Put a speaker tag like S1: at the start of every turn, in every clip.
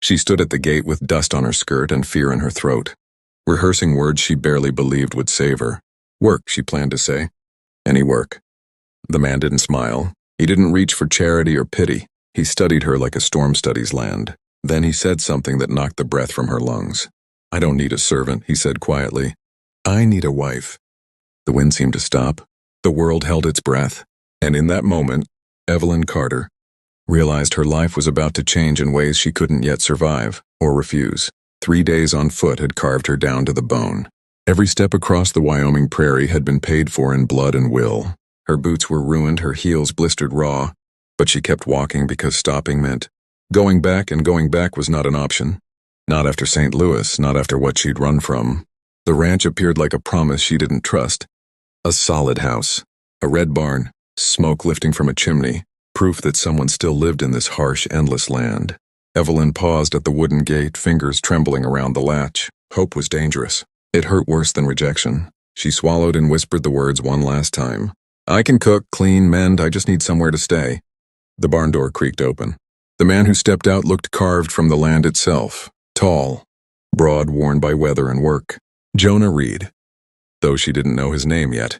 S1: She stood at the gate with dust on her skirt and fear in her throat, rehearsing words she barely believed would save her. Work, she planned to say. Any work. The man didn't smile. He didn't reach for charity or pity. He studied her like a storm studies land. Then he said something that knocked the breath from her lungs. I don't need a servant, he said quietly. I need a wife. The wind seemed to stop. The world held its breath. And in that moment, Evelyn Carter realized her life was about to change in ways she couldn't yet survive or refuse. 3 days on foot had carved her down to the bone. Every step across the Wyoming prairie had been paid for in blood and will. Her boots were ruined, her heels blistered raw, but she kept walking because stopping meant going back, and going back was not an option. Not after St. Louis, not after what she'd run from. The ranch appeared like a promise she didn't trust. A solid house, a red barn, smoke lifting from a chimney, proof that someone still lived in this harsh, endless land. Evelyn paused at the wooden gate, fingers trembling around the latch. Hope was dangerous. It hurt worse than rejection. She swallowed and whispered the words one last time. I can cook, clean, mend, I just need somewhere to stay. The barn door creaked open. The man who stepped out looked carved from the land itself. Tall, broad, worn by weather and work. Jonah Reed, though she didn't know his name yet,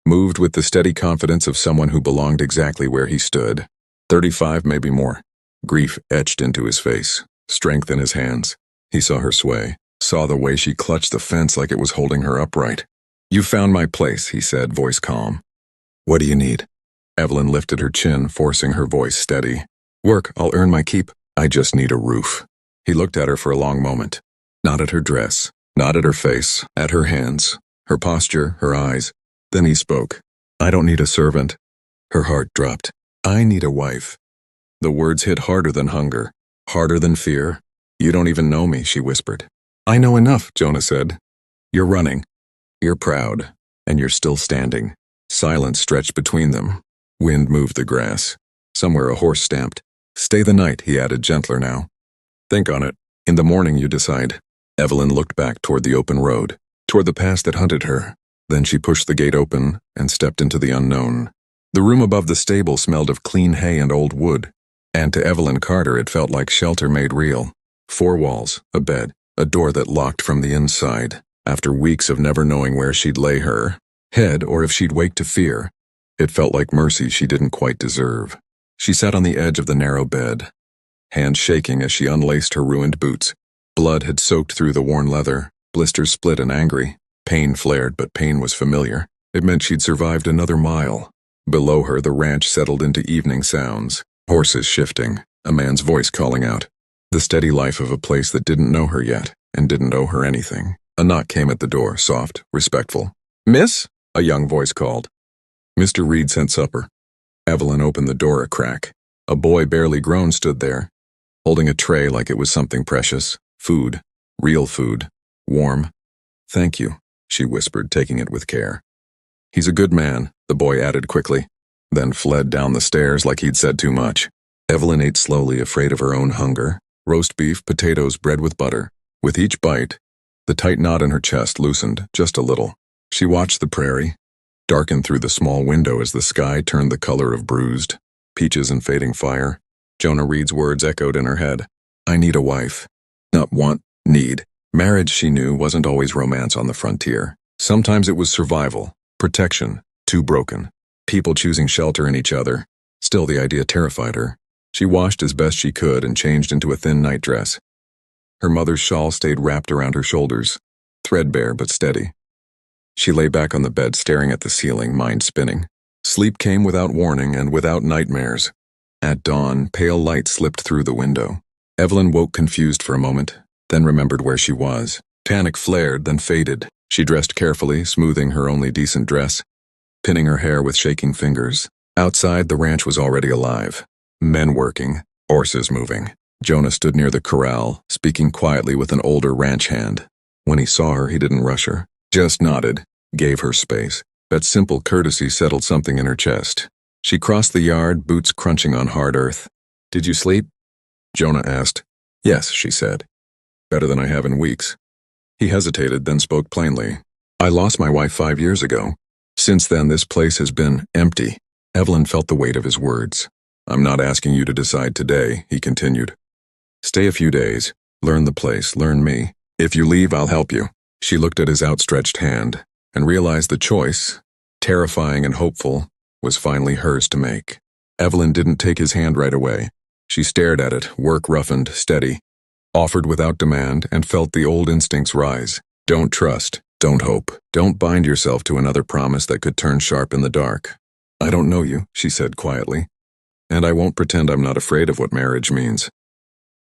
S1: moved with the steady confidence of someone who belonged exactly where he stood. 35, maybe more. Grief etched into his face, strength in his hands. He saw her sway, saw the way she clutched the fence like it was holding her upright. You found my place, he said, voice calm. What do you need? Evelyn lifted her chin, forcing her voice steady. Work, I'll earn my keep. I just need a roof. He looked at her for a long moment. Not at her dress, not at her face, at her hands, her posture, her eyes. Then he spoke. I don't need a servant. Her heart dropped. I need a wife. The words hit harder than hunger, harder than fear. You don't even know me, she whispered. I know enough, Jonah said. You're running. You're proud. And you're still standing. Silence stretched between them. Wind moved the grass. Somewhere a horse stamped. Stay the night, he added, gentler now. Think on it. In the morning you decide. Evelyn looked back toward the open road, toward the past that hunted her. Then she pushed the gate open and stepped into the unknown. The room above the stable smelled of clean hay and old wood, and to Evelyn Carter it felt like shelter made real. 4 walls, a bed, a door that locked from the inside. After weeks of never knowing where she'd lay her head or if she'd wake to fear, it felt like mercy she didn't quite deserve. She sat on the edge of the narrow bed, hands shaking as she unlaced her ruined boots. Blood had soaked through the worn leather, blisters split and angry. Pain flared, but pain was familiar. It meant she'd survived another mile. Below her, the ranch settled into evening sounds. Horses shifting, a man's voice calling out. The steady life of a place that didn't know her yet, and didn't owe her anything. A knock came at the door, soft, respectful. Miss? A young voice called. Mr. Reed sent supper. Evelyn opened the door a crack. A boy barely grown stood there, holding a tray like it was something precious. Food. Real food. Warm. Thank you, she whispered, taking it with care. He's a good man, the boy added quickly, then fled down the stairs like he'd said too much. Evelyn ate slowly, afraid of her own hunger. Roast beef, potatoes, bread with butter. With each bite, the tight knot in her chest loosened just a little. She watched the prairie, darkened through the small window as the sky turned the color of bruised peaches and fading fire. Jonah Reed's words echoed in her head. I need a wife. Not want, need. Marriage, she knew, wasn't always romance on the frontier. Sometimes it was survival, protection, too broken. People choosing shelter in each other. Still, the idea terrified her. She washed as best she could and changed into a thin nightdress. Her mother's shawl stayed wrapped around her shoulders, threadbare but steady. She lay back on the bed, staring at the ceiling, mind spinning. Sleep came without warning and without nightmares. At dawn, pale light slipped through the window. Evelyn woke confused for a moment, then remembered where she was. Panic flared, then faded. She dressed carefully, smoothing her only decent dress, pinning her hair with shaking fingers. Outside, the ranch was already alive. Men working, horses moving. Jonah stood near the corral, speaking quietly with an older ranch hand. When he saw her, he didn't rush her, just nodded, gave her space. That simple courtesy settled something in her chest. She crossed the yard, boots crunching on hard earth. Did you sleep? Jonah asked. Yes, she said. Better than I have in weeks. He hesitated, then spoke plainly. I lost my wife 5 years ago. Since then, this place has been empty. Evelyn felt the weight of his words. I'm not asking you to decide today, he continued. Stay a few days. Learn the place, learn me. If you leave, I'll help you. She looked at his outstretched hand and realized the choice, terrifying and hopeful, was finally hers to make. Evelyn didn't take his hand right away. She stared at it, work roughened, steady, offered without demand, and felt the old instincts rise. Don't trust, don't hope, don't bind yourself to another promise that could turn sharp in the dark. I don't know you, she said quietly, and I won't pretend I'm not afraid of what marriage means.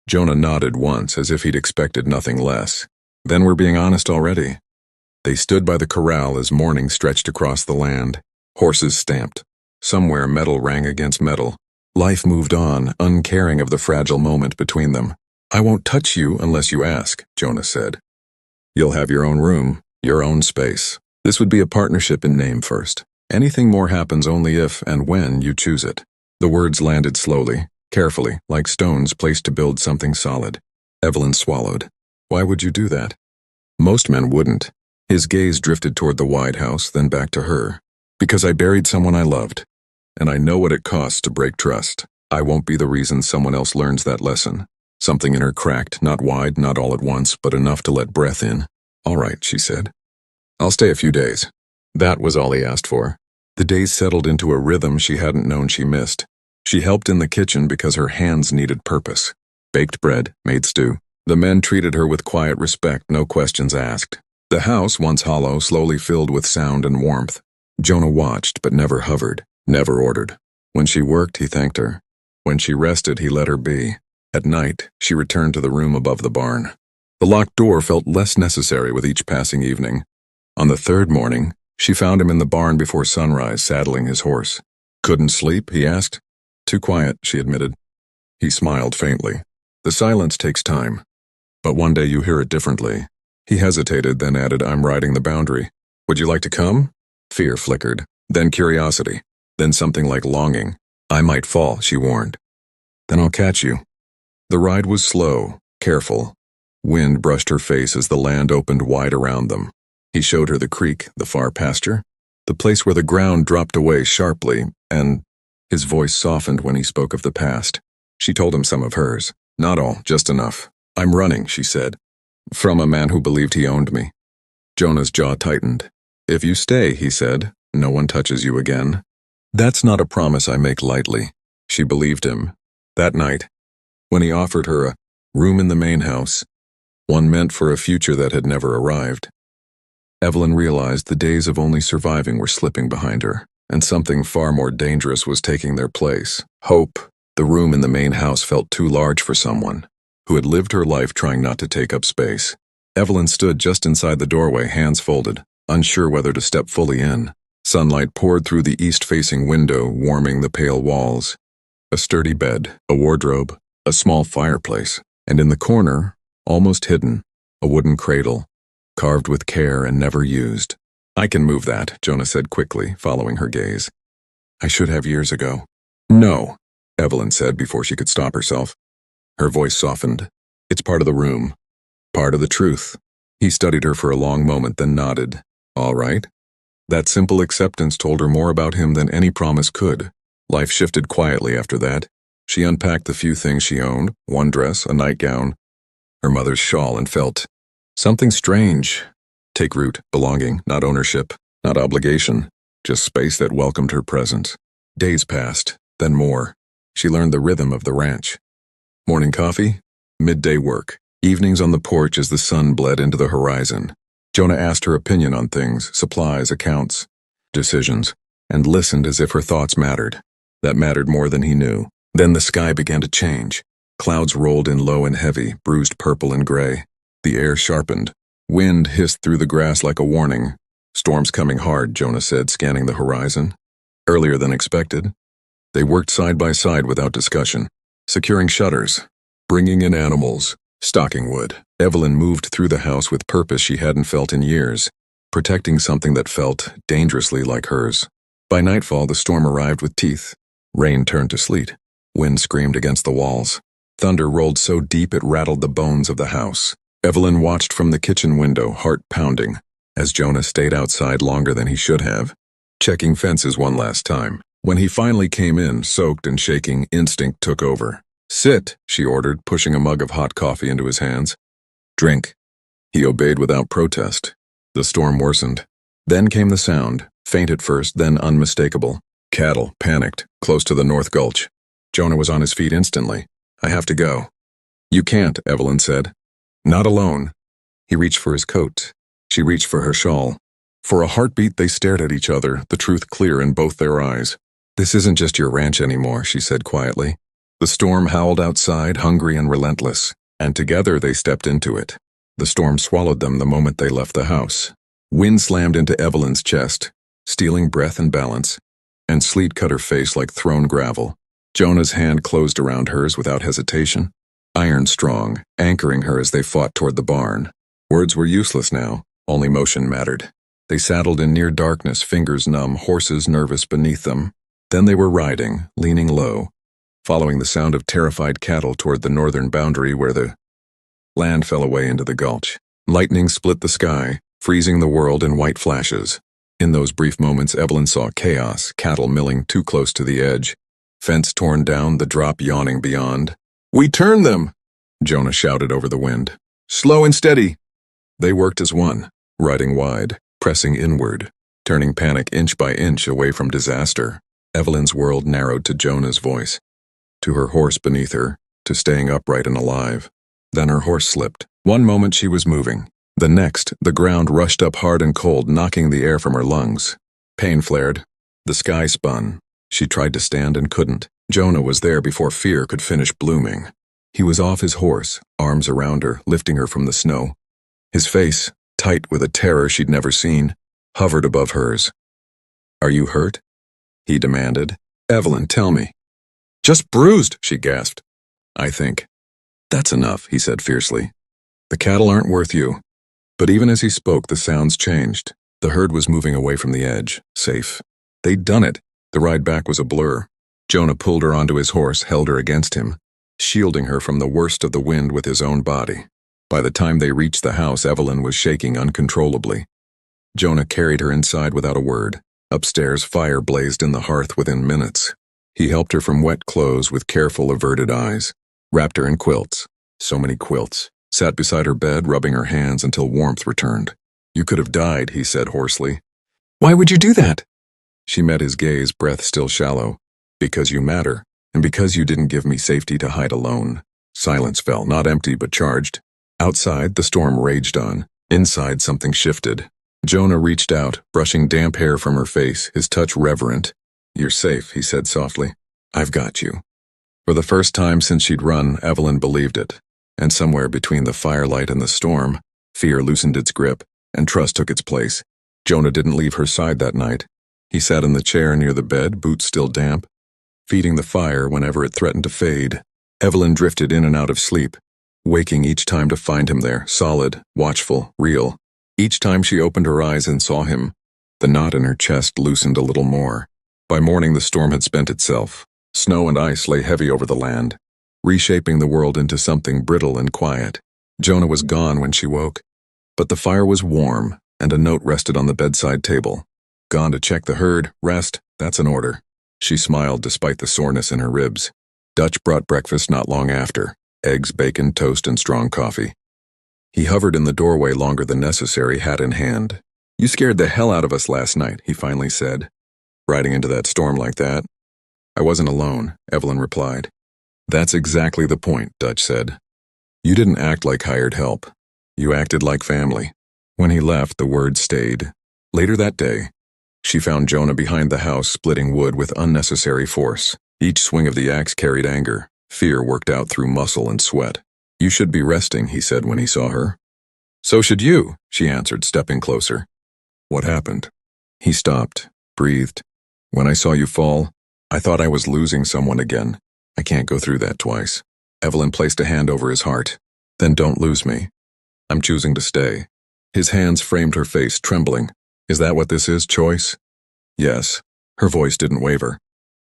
S1: Jonah nodded once as if he'd expected nothing less. Then we're being honest already. They stood by the corral as morning stretched across the land. Horses stamped. Somewhere metal rang against metal. Life moved on, uncaring of the fragile moment between them. I won't touch you unless you ask, Jonah said. You'll have your own room, your own space. This would be a partnership in name first. Anything more happens only if and when you choose it. The words landed slowly, carefully, like stones placed to build something solid. Evelyn swallowed. Why would you do that? Most men wouldn't. His gaze drifted toward the wide house, then back to her. Because I buried someone I loved. And I know what it costs to break trust. I won't be the reason someone else learns that lesson. Something in her cracked, not wide, not all at once, but enough to let breath in. All right, she said. I'll stay a few days. That was all he asked for. The days settled into a rhythm she hadn't known she missed. She helped in the kitchen because her hands needed purpose. Baked bread, made stew. The men treated her with quiet respect, no questions asked. The house, once hollow, slowly filled with sound and warmth. Jonah watched, but never hovered, never ordered. When she worked, he thanked her. When she rested, he let her be. At night, she returned to the room above the barn. The locked door felt less necessary with each passing evening. On the third morning, she found him in the barn before sunrise, saddling his horse. Couldn't sleep, he asked. Too quiet, she admitted. He smiled faintly. The silence takes time. But one day you hear it differently. He hesitated, then added, I'm riding the boundary. Would you like to come? Fear flickered, then curiosity, then something like longing. I might fall, she warned. Then I'll catch you. The ride was slow, careful. Wind brushed her face as the land opened wide around them. He showed her the creek, the far pasture, the place where the ground dropped away sharply, and his voice softened when he spoke of the past. She told him some of hers. Not all, just enough. I'm running, she said. From a man who believed he owned me. Jonah's jaw tightened. If you stay, he said, no one touches you again. That's not a promise I make lightly. She believed him. That night, when he offered her a room in the main house, one meant for a future that had never arrived. Evelyn realized the days of only surviving were slipping behind her, and something far more dangerous was taking their place. Hope. The room in the main house felt too large for someone who had lived her life trying not to take up space. Evelyn stood just inside the doorway, hands folded, unsure whether to step fully in. Sunlight poured through the east-facing window, warming the pale walls. A sturdy bed, a wardrobe, a small fireplace, and in the corner, almost hidden, a wooden cradle, carved with care and never used. I can move that, Jonah said quickly, following her gaze. I should have years ago. No, Evelyn said before she could stop herself. Her voice softened. It's part of the room. Part of the truth. He studied her for a long moment, then nodded. All right. That simple acceptance told her more about him than any promise could. Life shifted quietly after that. She unpacked the few things she owned, one dress, a nightgown, her mother's shawl, and felt something strange. Take root, belonging, not ownership, not obligation, just space that welcomed her presence. Days passed, then more. She learned the rhythm of the ranch. Morning coffee, midday work, evenings on the porch as the sun bled into the horizon. Jonah asked her opinion on things, supplies, accounts, decisions, and listened as if her thoughts mattered. That mattered more than he knew. Then the sky began to change. Clouds rolled in low and heavy, bruised purple and gray. The air sharpened. Wind hissed through the grass like a warning. Storm's coming hard, Jonah said, scanning the horizon. Earlier than expected. They worked side by side without discussion, securing shutters, bringing in animals, stocking wood. Evelyn moved through the house with purpose she hadn't felt in years, protecting something that felt dangerously like hers. By nightfall, the storm arrived with teeth. Rain turned to sleet. Wind screamed against the walls. Thunder rolled so deep it rattled the bones of the house. Evelyn watched from the kitchen window, heart pounding, as Jonah stayed outside longer than he should have, checking fences one last time. When he finally came in, soaked and shaking, instinct took over. Sit, she ordered, pushing a mug of hot coffee into his hands. Drink. He obeyed without protest. The storm worsened. Then came the sound, faint at first, then unmistakable. Cattle, panicked, close to the North Gulch. Jonah was on his feet instantly. I have to go. You can't, Evelyn said. Not alone. He reached for his coat. She reached for her shawl. For a heartbeat they stared at each other, the truth clear in both their eyes. This isn't just your ranch anymore, she said quietly. The storm howled outside, hungry and relentless, and together they stepped into it. The storm swallowed them the moment they left the house. Wind slammed into Evelyn's chest, stealing breath and balance, and sleet cut her face like thrown gravel. Jonah's hand closed around hers without hesitation, iron strong, anchoring her as they fought toward the barn. Words were useless now, only motion mattered. They saddled in near darkness, fingers numb, horses nervous beneath them. Then they were riding, leaning low, following the sound of terrified cattle toward the northern boundary where the land fell away into the gulch. Lightning split the sky, freezing the world in white flashes. In those brief moments, Evelyn saw chaos, cattle milling too close to the edge, fence torn down, the drop yawning beyond. We turned them, Jonah shouted over the wind. Slow and steady. They worked as one, riding wide, pressing inward, turning panic inch by inch away from disaster. Evelyn's world narrowed to Jonah's voice, to her horse beneath her, to staying upright and alive. Then her horse slipped. One moment she was moving. The next, the ground rushed up hard and cold, knocking the air from her lungs. Pain flared. The sky spun. She tried to stand and couldn't. Jonah was there before fear could finish blooming. He was off his horse, arms around her, lifting her from the snow. His face, tight with a terror she'd never seen, hovered above hers. Are you hurt? He demanded. Evelyn, tell me. Just bruised, she gasped. I think. That's enough, he said fiercely. The cattle aren't worth you. But even as he spoke, the sounds changed. The herd was moving away from the edge, safe. They'd done it. The ride back was a blur. Jonah pulled her onto his horse, held her against him, shielding her from the worst of the wind with his own body. By the time they reached the house, Evelyn was shaking uncontrollably. Jonah carried her inside without a word. Upstairs, fire blazed in the hearth within minutes. He helped her from wet clothes with careful, averted eyes, wrapped her in quilts, so many quilts, sat beside her bed, rubbing her hands until warmth returned. You could have died, he said hoarsely. Why would you do that? She met his gaze, breath still shallow. Because you matter, and because you didn't give me safety to hide alone. Silence fell, not empty but charged. Outside, the storm raged on. Inside, something shifted. Jonah reached out, brushing damp hair from her face, his touch reverent. You're safe, he said softly. I've got you. For the first time since she'd run, Evelyn believed it. And somewhere between the firelight and the storm, fear loosened its grip, and trust took its place. Jonah didn't leave her side that night. He sat in the chair near the bed, boots still damp, feeding the fire whenever it threatened to fade. Evelyn drifted in and out of sleep, waking each time to find him there, solid, watchful, real. Each time she opened her eyes and saw him, the knot in her chest loosened a little more. By morning the storm had spent itself. Snow and ice lay heavy over the land, reshaping the world into something brittle and quiet. Jonah was gone when she woke, but the fire was warm, and a note rested on the bedside table. Gone to check the herd, rest, that's an order. She smiled despite the soreness in her ribs. Dutch brought breakfast not long after, eggs, bacon, toast, and strong coffee. He hovered in the doorway longer than necessary, hat in hand. You scared the hell out of us last night, he finally said. Riding into that storm like that. I wasn't alone, Evelyn replied. That's exactly the point, Dutch said. You didn't act like hired help. You acted like family. When he left, the word stayed. Later that day, she found Jonah behind the house splitting wood with unnecessary force. Each swing of the axe carried anger. Fear worked out through muscle and sweat. You should be resting, he said when he saw her. So should you, she answered, stepping closer. What happened? He stopped, breathed. When I saw you fall, I thought I was losing someone again. I can't go through that twice. Evelyn placed a hand over his heart. Then don't lose me. I'm choosing to stay. His hands framed her face, trembling. Is that what this is, choice? Yes. Her voice didn't waver.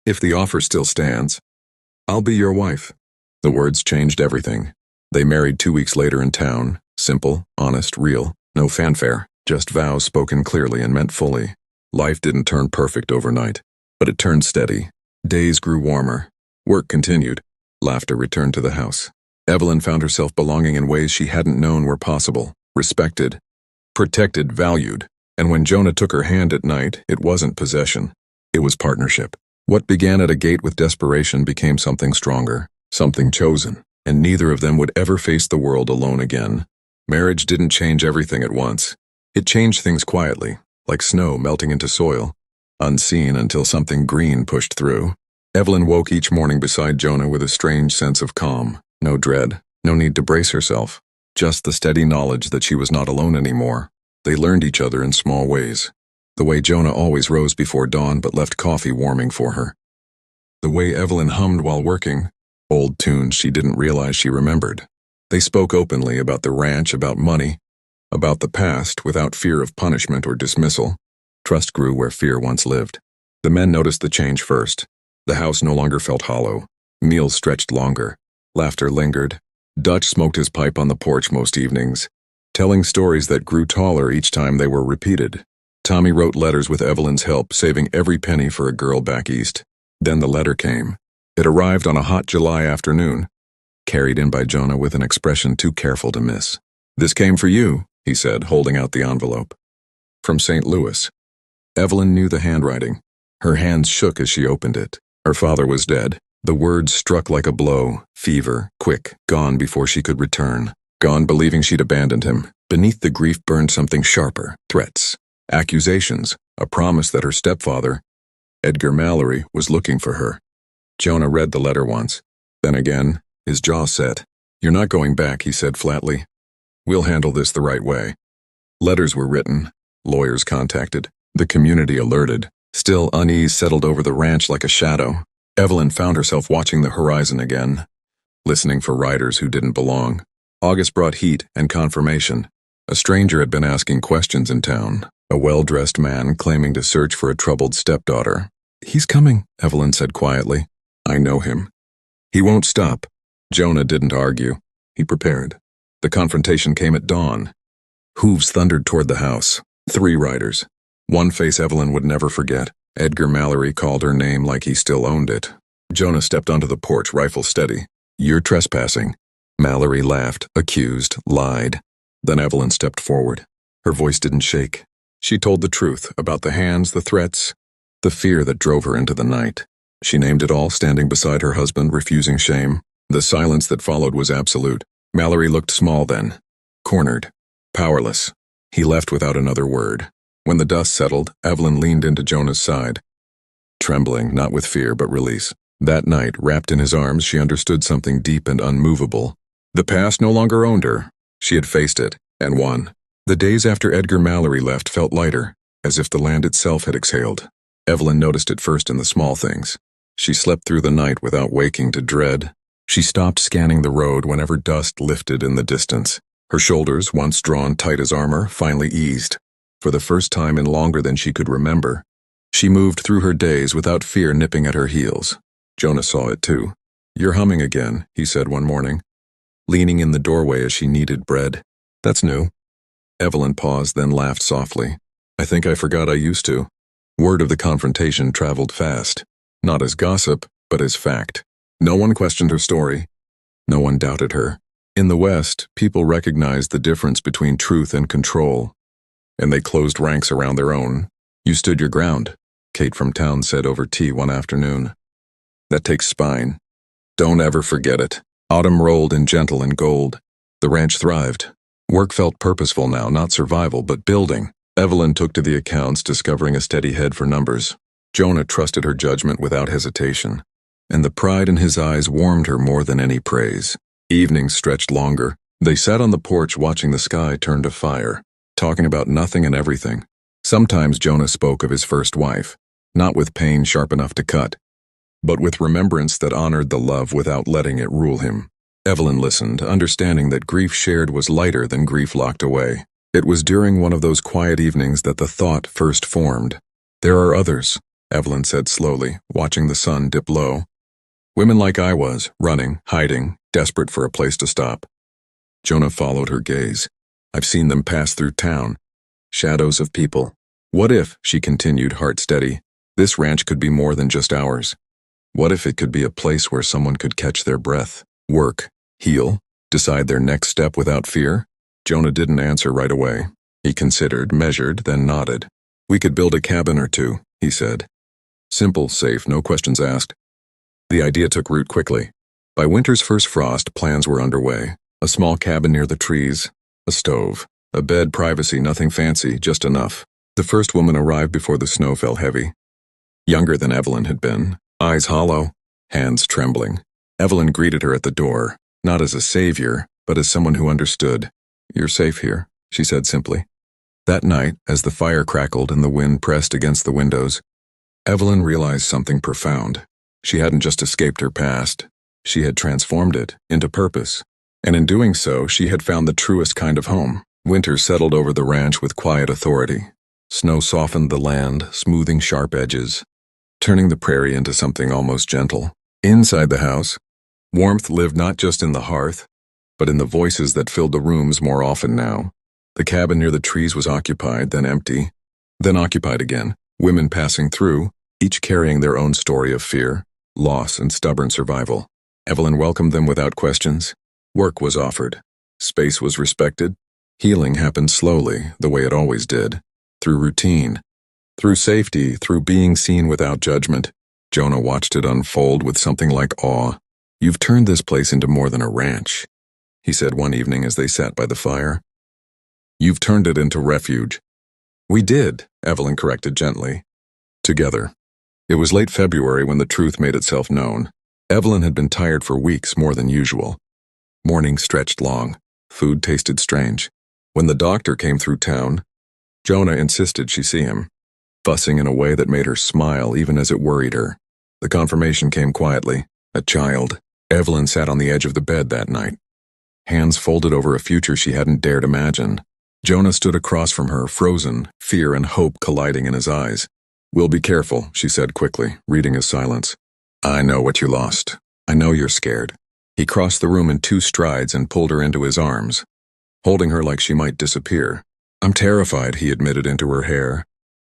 S1: If the offer still stands, I'll be your wife. The words changed everything. They married 2 weeks later in town. Simple, honest, real. No fanfare. Just vows spoken clearly and meant fully. Life didn't turn perfect overnight, but it turned steady. Days grew warmer. Work continued. Laughter returned to the house. Evelyn found herself belonging in ways she hadn't known were possible, respected, protected, valued. And when Jonah took her hand at night, it wasn't possession. It was partnership. What began at a gate with desperation became something stronger, something chosen, and neither of them would ever face the world alone again. Marriage didn't change everything at once. It changed things quietly, like snow melting into soil, unseen until something green pushed through. Evelyn woke each morning beside Jonah with a strange sense of calm. No dread, no need to brace herself, just the steady knowledge that she was not alone anymore. They learned each other in small ways. The way Jonah always rose before dawn but left coffee warming for her. The way Evelyn hummed while working, old tunes she didn't realize she remembered. They spoke openly about the ranch, about money, about the past without fear of punishment or dismissal. Trust grew where fear once lived. The men noticed the change first. The house no longer felt hollow. Meals stretched longer. Laughter lingered. Dutch smoked his pipe on the porch most evenings, telling stories that grew taller each time they were repeated. Tommy wrote letters with Evelyn's help, saving every penny for a girl back east. Then the letter came. It arrived on a hot July afternoon, carried in by Jonah with an expression too careful to miss. "This came for you," he said, holding out the envelope. From St. Louis. Evelyn knew the handwriting. Her hands shook as she opened it. Her father was dead. The words struck like a blow. Fever, quick, gone before she could return. Gone believing she'd abandoned him. Beneath the grief burned something sharper. Threats. Accusations. A promise that her stepfather, Edgar Mallory, was looking for her. Jonah read the letter once. Then again, his jaw set. "You're not going back," he said flatly. "We'll handle this the right way." Letters were written. Lawyers contacted. The community alerted. Still, unease settled over the ranch like a shadow. Evelyn found herself watching the horizon again, listening for riders who didn't belong. August brought heat and confirmation. A stranger had been asking questions in town, a well-dressed man claiming to search for a troubled stepdaughter. "He's coming," Evelyn said quietly. "I know him. He won't stop." Jonah didn't argue. He prepared. The confrontation came at dawn. Hooves thundered toward the house. 3 riders. One face Evelyn would never forget. Edgar Mallory called her name like he still owned it. Jonah stepped onto the porch, rifle steady. "You're trespassing." Mallory laughed, accused, lied. Then Evelyn stepped forward. Her voice didn't shake. She told the truth about the hands, the threats, the fear that drove her into the night. She named it all, standing beside her husband, refusing shame. The silence that followed was absolute. Mallory looked small then, cornered, powerless. He left without another word. When the dust settled, Evelyn leaned into Jonah's side, trembling, not with fear but release. That night, wrapped in his arms, she understood something deep and unmovable. The past no longer owned her. She had faced it, and won. The days after Edgar Mallory left felt lighter, as if the land itself had exhaled. Evelyn noticed it first in the small things. She slept through the night without waking to dread. She stopped scanning the road whenever dust lifted in the distance. Her shoulders, once drawn tight as armor, finally eased. For the first time in longer than she could remember, she moved through her days without fear nipping at her heels. Jonah saw it too. "You're humming again," he said one morning, leaning in the doorway as she kneaded bread. "That's new." Evelyn paused, then laughed softly. "I think I forgot I used to." Word of the confrontation traveled fast, not as gossip, but as fact. No one questioned her story. No one doubted her. In the West, people recognized the difference between truth and control, and they closed ranks around their own. "You stood your ground," Kate from town said over tea one afternoon. "That takes spine. Don't ever forget it." Autumn rolled in gentle and gold. The ranch thrived. Work felt purposeful now, not survival, but building. Evelyn took to the accounts, discovering a steady head for numbers. Jonah trusted her judgment without hesitation, and the pride in his eyes warmed her more than any praise. Evenings stretched longer. They sat on the porch watching the sky turn to fire, talking about nothing and everything. Sometimes Jonah spoke of his first wife, not with pain sharp enough to cut, but with remembrance that honored the love without letting it rule him. Evelyn listened, understanding that grief shared was lighter than grief locked away. It was during one of those quiet evenings that the thought first formed. "There are others," Evelyn said slowly, watching the sun dip low. "Women like I was, running, hiding, desperate for a place to stop." Jonah followed her gaze. "I've seen them pass through town. Shadows of people. What if," she continued, heart steady, "this ranch could be more than just ours? What if it could be a place where someone could catch their breath, work, heal, decide their next step without fear? Jonah didn't answer right away. He considered, measured, then nodded. We could build a cabin or two, he said. Simple, safe, no questions asked. The idea took root quickly. By winter's first frost, plans were underway. A small cabin near the trees, a stove, a bed, privacy, nothing fancy, just enough. The first woman arrived before the snow fell heavy. Younger than Evelyn had been, eyes hollow, hands trembling. Evelyn greeted her at the door, not as a savior, but as someone who understood. You're safe here, she said simply. That night, as the fire crackled and the wind pressed against the windows, Evelyn realized something profound. She hadn't just escaped her past. She had transformed it into purpose. And in doing so, she had found the truest kind of home. Winter settled over the ranch with quiet authority. Snow softened the land, smoothing sharp edges, turning the prairie into something almost gentle. Inside the house, warmth lived not just in the hearth, but in the voices that filled the rooms more often now. The cabin near the trees was occupied, then empty, then occupied again. Women passing through, each carrying their own story of fear, loss, and stubborn survival. Evelyn welcomed them without questions. Work was offered. Space was respected. Healing happened slowly, the way it always did. Through routine. Through safety, through being seen without judgment. Jonah watched it unfold with something like awe. You've turned this place into more than a ranch, he said one evening as they sat by the fire. You've turned it into refuge. We did, Evelyn corrected gently. Together. It was late February when the truth made itself known. Evelyn had been tired for weeks more than usual. Mornings stretched long. Food tasted strange. When the doctor came through town, Jonah insisted she see him, fussing in a way that made her smile even as it worried her. The confirmation came quietly. A child. Evelyn sat on the edge of the bed that night, hands folded over a future she hadn't dared imagine. Jonah stood across from her, frozen, fear and hope colliding in his eyes. We'll be careful, she said quickly, reading his silence. I know what you lost. I know you're scared. He crossed the room in 2 strides and pulled her into his arms, holding her like she might disappear. I'm terrified, he admitted into her hair,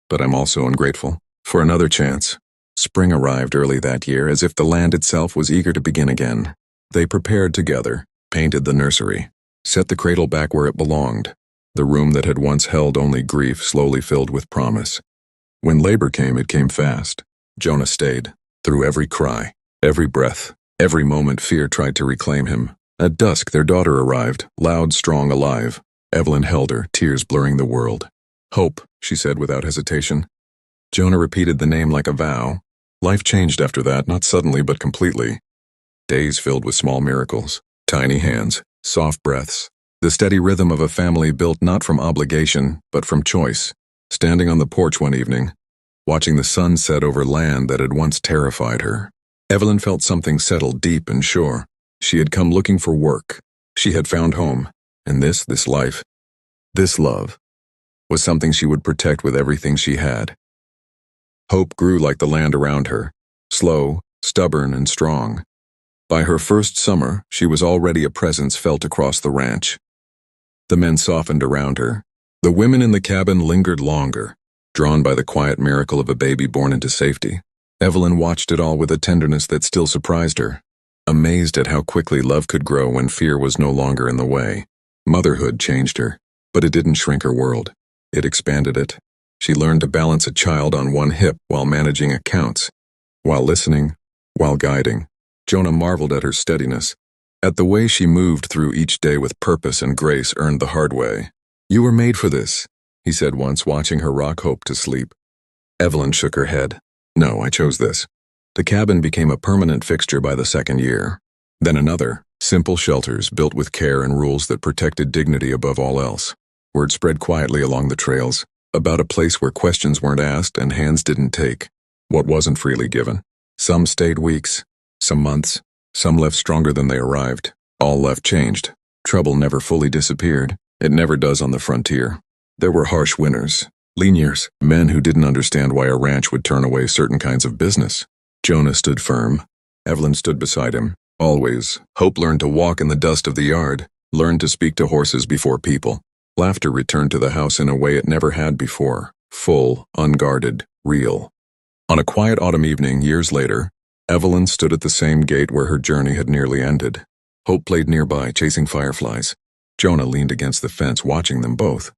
S1: but I'm also ungrateful for another chance. Spring arrived early that year, as if the land itself was eager to begin again. They prepared together, painted the nursery, set the cradle back where it belonged. The room that had once held only grief slowly filled with promise. When labor came, it came fast. Jonah stayed. Through every cry, every breath, every moment fear tried to reclaim him. At dusk, their daughter arrived, loud, strong, alive. Evelyn held her, tears blurring the world. Hope, she said without hesitation. Jonah repeated the name like a vow. Life changed after that, not suddenly but completely. Days filled with small miracles, tiny hands, soft breaths, the steady rhythm of a family built not from obligation, but from choice. Standing on the porch one evening, watching the sun set over land that had once terrified her, Evelyn felt something settle deep and sure. She had come looking for work. She had found home, and this life, this love, was something she would protect with everything she had. Hope grew like the land around her, slow, stubborn, and strong. By her first summer, she was already a presence felt across the ranch. The men softened around her. The women in the cabin lingered longer, drawn by the quiet miracle of a baby born into safety. Evelyn watched it all with a tenderness that still surprised her, amazed at how quickly love could grow when fear was no longer in the way. Motherhood changed her, but it didn't shrink her world. It expanded it. She learned to balance a child on one hip while managing accounts, while listening, while guiding. Jonah marveled at her steadiness, at the way she moved through each day with purpose and grace earned the hard way. You were made for this, he said once, watching her rock Hope to sleep. Evelyn shook her head. No, I chose this. The cabin became a permanent fixture by the 2nd year. Then another, simple shelters built with care and rules that protected dignity above all else. Word spread quietly along the trails, about a place where questions weren't asked and hands didn't take what wasn't freely given. Some stayed weeks, some months, some left stronger than they arrived. All left changed. Trouble never fully disappeared. It never does on the frontier. There were harsh winters, lean years, men who didn't understand why a ranch would turn away certain kinds of business. Jonah stood firm. Evelyn stood beside him. Always, Hope learned to walk in the dust of the yard, learned to speak to horses before people. Laughter returned to the house in a way it never had before, full, unguarded, real. On a quiet autumn evening, years later, Evelyn stood at the same gate where her journey had nearly ended. Hope played nearby, chasing fireflies. Jonah leaned against the fence, watching them both.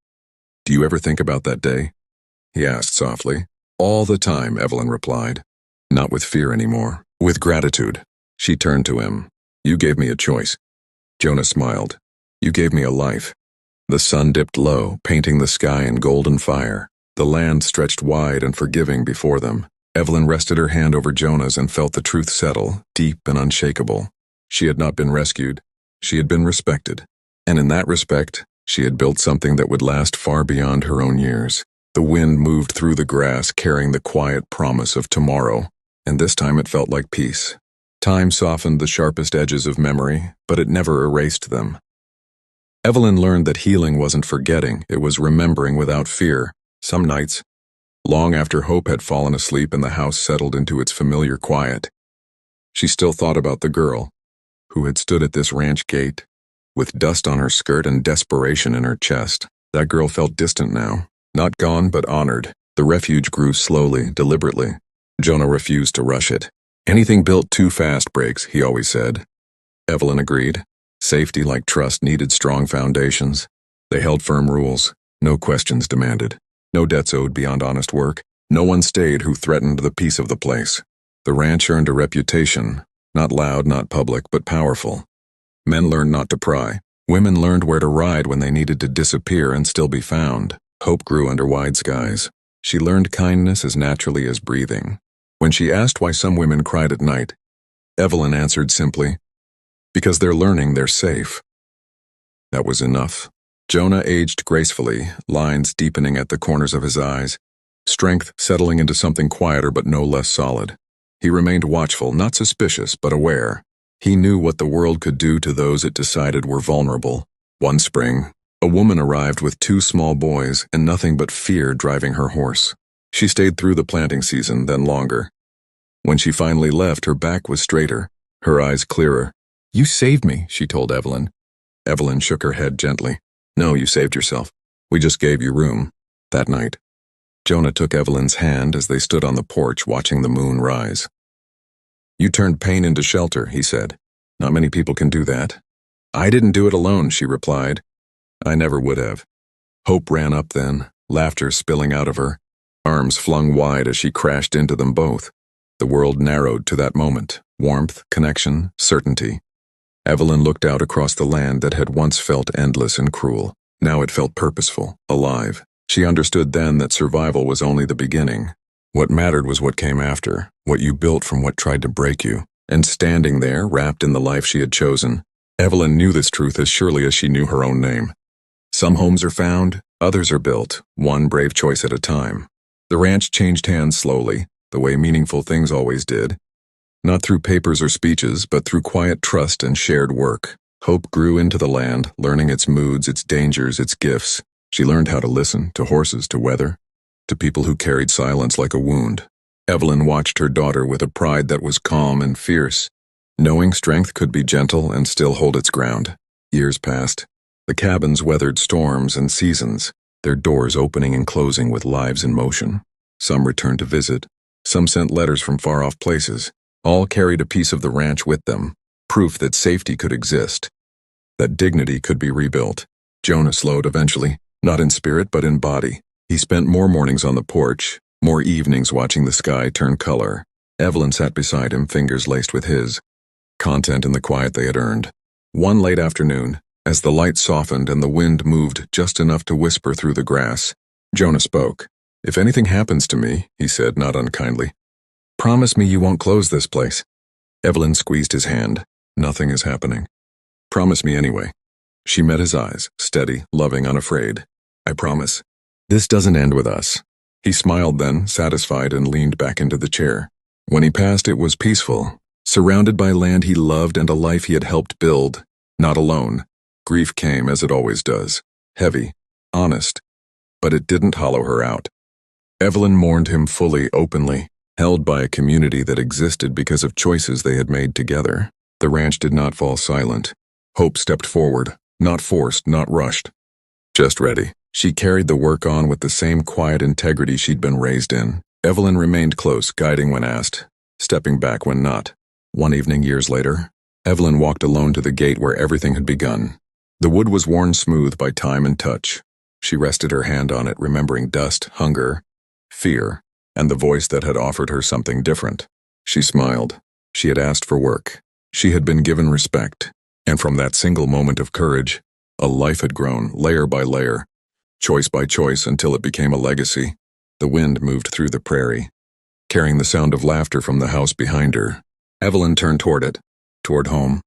S1: "Do you ever think about that day?" he asked softly. "All the time," Evelyn replied. "Not with fear anymore, with gratitude." She turned to him. "You gave me a choice." Jonah smiled. "You gave me a life." The sun dipped low, painting the sky in golden fire. The land stretched wide and forgiving before them. Evelyn rested her hand over Jonah's and felt the truth settle, deep and unshakable. She had not been rescued. She had been respected. And in that respect, she had built something that would last far beyond her own years. The wind moved through the grass, carrying the quiet promise of tomorrow, and this time it felt like peace. Time softened the sharpest edges of memory, but it never erased them. Evelyn learned that healing wasn't forgetting, it was remembering without fear. Some nights, long after Hope had fallen asleep and the house settled into its familiar quiet, she still thought about the girl who had stood at this ranch gate, with dust on her skirt and desperation in her chest. That girl felt distant now, not gone but honored. The refuge grew slowly, deliberately. Jonah refused to rush it. "Anything built too fast breaks," he always said. Evelyn agreed. Safety, like trust, needed strong foundations. They held firm rules, no questions demanded, no debts owed beyond honest work. No one stayed who threatened the peace of the place. The ranch earned a reputation, not loud, not public, but powerful. Men learned not to pry. Women learned where to ride when they needed to disappear and still be found. Hope grew under wide skies. She learned kindness as naturally as breathing. When she asked why some women cried at night, Evelyn answered simply, "Because they're learning they're safe." That was enough. Jonah aged gracefully, lines deepening at the corners of his eyes, strength settling into something quieter but no less solid. He remained watchful, not suspicious, but aware. He knew what the world could do to those it decided were vulnerable. One spring, a woman arrived with 2 small boys and nothing but fear driving her horse. She stayed through the planting season, then longer. When she finally left, her back was straighter, her eyes clearer. "You saved me," she told Evelyn. Evelyn shook her head gently. "No, you saved yourself. We just gave you room." That night, Jonah took Evelyn's hand as they stood on the porch watching the moon rise. "You turned pain into shelter," he said. "Not many people can do that." "I didn't do it alone," she replied. "I never would have." Hope ran up then, laughter spilling out of her, arms flung wide as she crashed into them both. The world narrowed to that moment, warmth, connection, certainty. Evelyn looked out across the land that had once felt endless and cruel. Now it felt purposeful, alive. She understood then that survival was only the beginning. What mattered was what came after, what you built from what tried to break you. And standing there, wrapped in the life she had chosen, Evelyn knew this truth as surely as she knew her own name. Some homes are found, others are built, one brave choice at a time. The ranch changed hands slowly, the way meaningful things always did. Not through papers or speeches, but through quiet trust and shared work. Hope grew into the land, learning its moods, its dangers, its gifts. She learned how to listen, to horses, to weather, to people who carried silence like a wound. Evelyn watched her daughter with a pride that was calm and fierce, knowing strength could be gentle and still hold its ground. Years passed. The cabins weathered storms and seasons, their doors opening and closing with lives in motion. Some returned to visit. Some sent letters from far-off places. All carried a piece of the ranch with them, proof that safety could exist, that dignity could be rebuilt. Jonah slowed eventually, not in spirit but in body. He spent more mornings on the porch, more evenings watching the sky turn color. Evelyn sat beside him, fingers laced with his, content in the quiet they had earned. One late afternoon, as the light softened and the wind moved just enough to whisper through the grass, Jonah spoke. "If anything happens to me," he said, not unkindly, "promise me you won't close this place." Evelyn squeezed his hand. "Nothing is happening." "Promise me anyway." She met his eyes, steady, loving, unafraid. "I promise. This doesn't end with us." He smiled then, satisfied, and leaned back into the chair. When he passed, it was peaceful, surrounded by land he loved and a life he had helped build. Not alone. Grief came, as it always does. Heavy, honest. But it didn't hollow her out. Evelyn mourned him fully, openly, held by a community that existed because of choices they had made together. The ranch did not fall silent. Hope stepped forward, not forced, not rushed. Just ready. She carried the work on with the same quiet integrity she'd been raised in. Evelyn remained close, guiding when asked, stepping back when not. One evening years later, Evelyn walked alone to the gate where everything had begun. The wood was worn smooth by time and touch. She rested her hand on it, remembering dust, hunger, fear, and the voice that had offered her something different. She smiled. She had asked for work. She had been given respect. And from that single moment of courage, a life had grown, layer by layer, choice by choice, until it became a legacy. The wind moved through the prairie, carrying the sound of laughter from the house behind her. Evelyn turned toward it, toward home.